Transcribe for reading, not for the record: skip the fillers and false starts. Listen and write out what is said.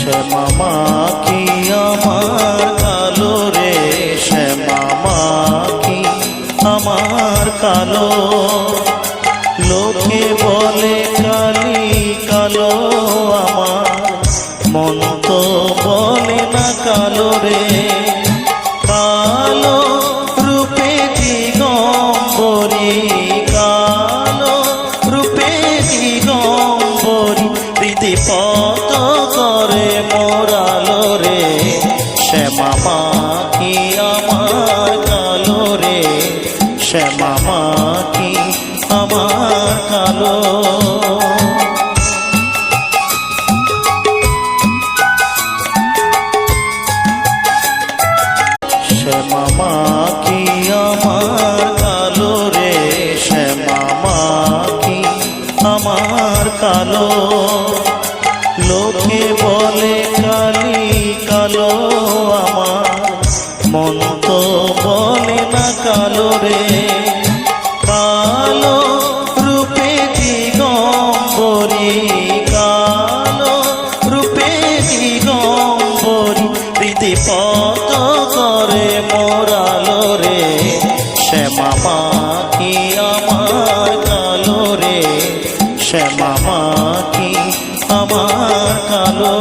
শ্যামা মা কি আমার কালো রে, শ্যামা মা কি আমার কালো। লোকে বলে কালি কালো, আমার মন তো বলে না কালো রে। কালো রূপে দিগম্বরী, কালো রূপে দিগম্বরী, প্রীতিপত করে মোরালো রে। শ্যামা মা কি আমার কালো রে, শ্যামা মা কি আমার কালো। শ্যামা মা কি আমার কালো রে, শ্যামা মা কি আমার কালো। লোকে বলে কালি কালো, আমার মন তো বলে না কালো রে। কালো রূপে দিগম্বরী, কালো রূপে দিগম্বরী, প্রীতিপত করে মোরালো রে। শ্যামা মা কি আমার কালো রে, শ্যামা মা কি আমার কালো।